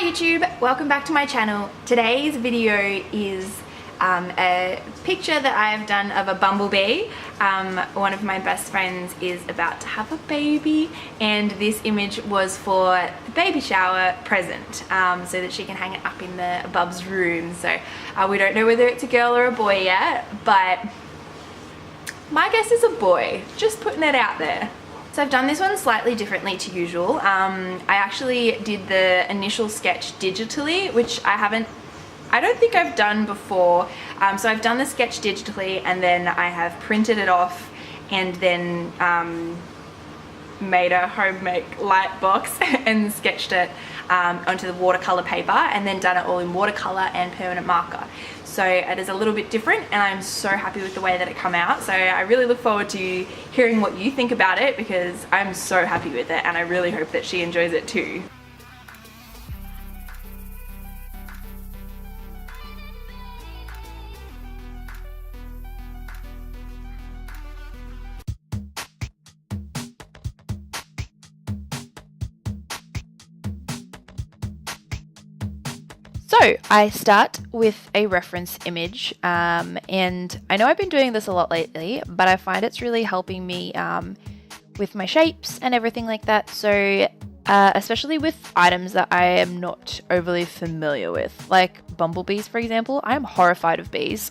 Hi YouTube, welcome back to my channel. Today's video is a picture that I have done of a bumblebee. One of my best friends is about to have a baby, and this image was for the baby shower present, so that she can hang it up in the Bub's room. So we don't know whether it's a girl or a boy yet, but my guess is a boy, just putting it out there. So I've done this one slightly differently to usual. I actually did the initial sketch digitally, which I don't think I've done before. So I've done the sketch digitally, and then I have printed it off and then made a homemade light box and sketched it onto the watercolor paper, and then done it all in watercolor and permanent marker. So it is a little bit different, and I'm so happy with the way that it came out. So I really look forward to hearing what you think about it, because I'm so happy with it and I really hope that she enjoys it too. So I start with a reference image, and I know I've been doing this a lot lately, but I find it's really helping me with my shapes and everything like that. So especially with items that I am not overly familiar with, like bumblebees, for example. I am horrified of bees.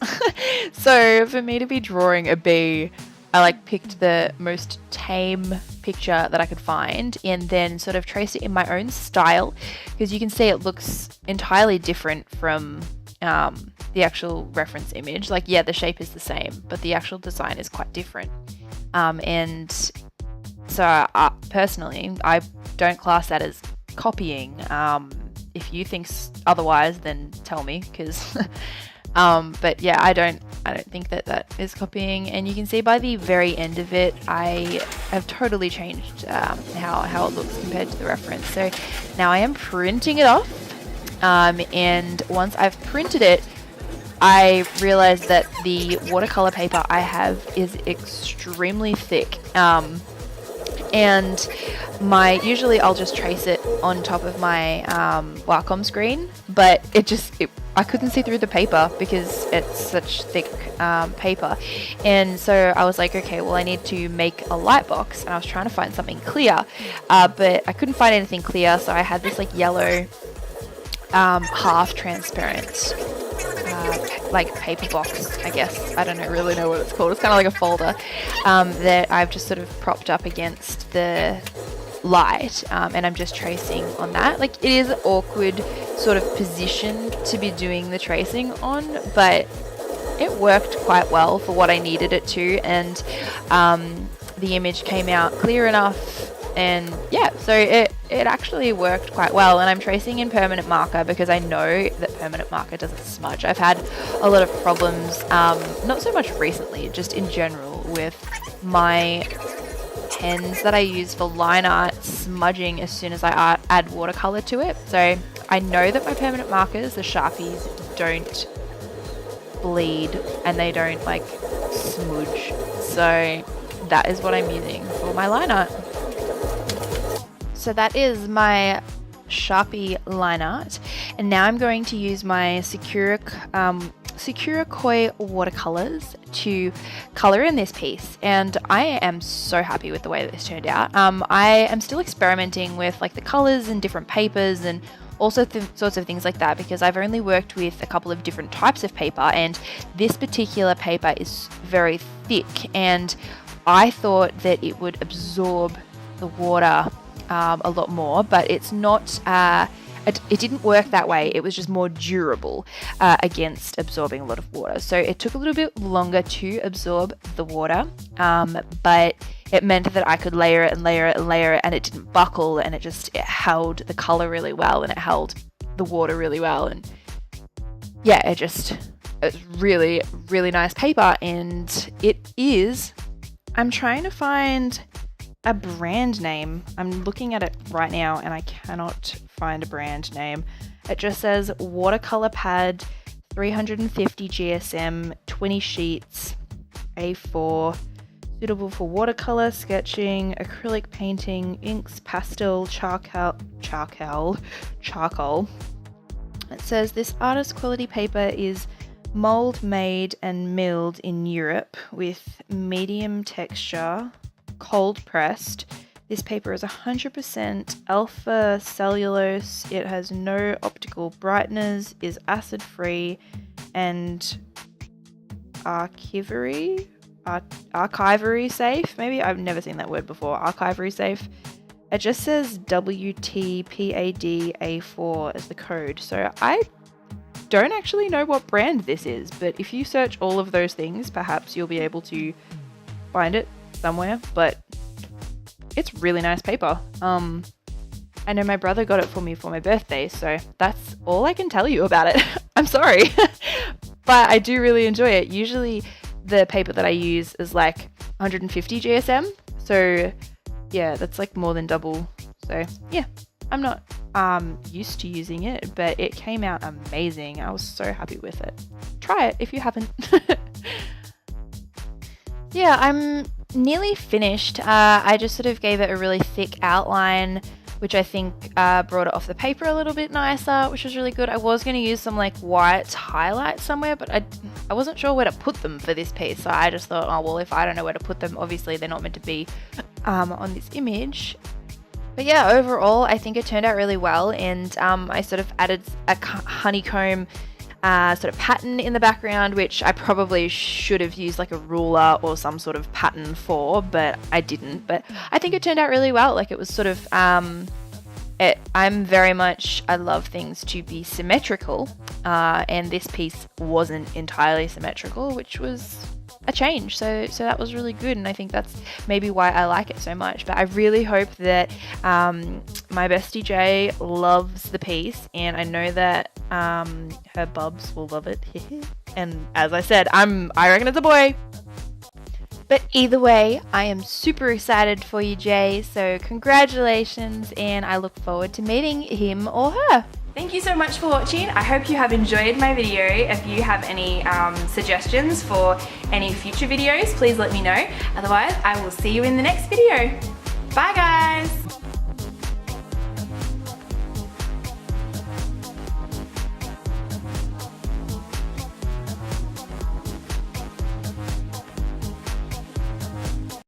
So for me to be drawing a bee, I picked the most tame picture that I could find and then sort of traced it in my own style, because you can see it looks entirely different from the actual reference image. Yeah, the shape is the same, but the actual design is quite different. And so personally, I don't class that as copying. If you think otherwise, then tell me, because but yeah, I don't think that is copying. And you can see by the very end of it, I have totally changed how it looks compared to the reference. So now I am printing it off, and once I've printed it, I realized that the watercolor paper I have is extremely thick, and usually I'll just trace it on top of my Wacom screen, but I couldn't see through the paper because it's such thick paper. And so I was like, okay, well, I need to make a light box, and I was trying to find something clear, but I couldn't find anything clear. So I had this yellow half transparent paper box, I guess. I don't really know what it's called. It's kind of like a folder that I've just sort of propped up against the light, and I'm just tracing on that. It is an awkward sort of position to be doing the tracing on, but it worked quite well for what I needed it to, and the image came out clear enough. And yeah, so it actually worked quite well. And I'm tracing in permanent marker because I know that permanent marker doesn't smudge. I've had a lot of problems, not so much recently, just in general, with my pens that I use for line art smudging as soon as I add watercolor to it. So I know that my permanent markers, the Sharpies, don't bleed and they don't smudge. So that is what I'm using for my line art. So that is my Sharpie line art, and now I'm going to use my Sakura Koi watercolors to color in this piece, and I am so happy with the way that this turned out. I am still experimenting with the colors and different papers and also sorts of things like that, because I've only worked with a couple of different types of paper, and this particular paper is very thick, and I thought that it would absorb the water a lot more, but it's not. It didn't work that way. It was just more durable against absorbing a lot of water. So it took a little bit longer to absorb the water, but it meant that I could layer it and layer it and layer it, and it didn't buckle, and it held the color really well, and it held the water really well. And yeah, it's really, really nice paper. And it is, I'm trying to find a brand name. I'm looking at it right now and I cannot find a brand name. It just says watercolor pad, 350 GSM, 20 sheets, A4, suitable for watercolor, sketching, acrylic painting, inks, pastel, charcoal. It says this artist quality paper is mold made and milled in Europe with medium texture, cold pressed. This paper is 100% alpha cellulose. It has no optical brighteners, is acid free, and archivery safe. Maybe I've never seen that word before. Archivery safe. It just says WTPADA4 as the code. So I don't actually know what brand this is, but if you search all of those things, perhaps you'll be able to find it somewhere. But it's really nice paper. I know my brother got it for me for my birthday, so that's all I can tell you about it. I'm sorry, but I do really enjoy it. Usually the paper that I use is like 150 GSM, so yeah, that's like more than double. So yeah, I'm not used to using it, but it came out amazing. I was so happy with it. Try it if you haven't. Yeah, I'm nearly finished. I just sort of gave it a really thick outline, which I think brought it off the paper a little bit nicer, which was really good. I was going to use some like white highlights somewhere, but I wasn't sure where to put them for this piece. So I just thought, oh, well, if I don't know where to put them, obviously they're not meant to be on this image. But yeah, overall, I think it turned out really well. And I sort of added a honeycomb sort of pattern in the background, which I probably should have used like a ruler or some sort of pattern for, but I didn't. But I think it turned out really well. Like it was sort of, I love things to be symmetrical, and this piece wasn't entirely symmetrical, which was a change. So that was really good, and I think that's maybe why I like it so much. But I really hope that my bestie Jay loves the piece, and I know that her bubs will love it. And as I said, I reckon it's a boy. But either way, I am super excited for you, Jay. So congratulations, and I look forward to meeting him or her. Thank you so much for watching. I hope you have enjoyed my video. If you have any suggestions for any future videos, please let me know. Otherwise, I will see you in the next video. Bye guys!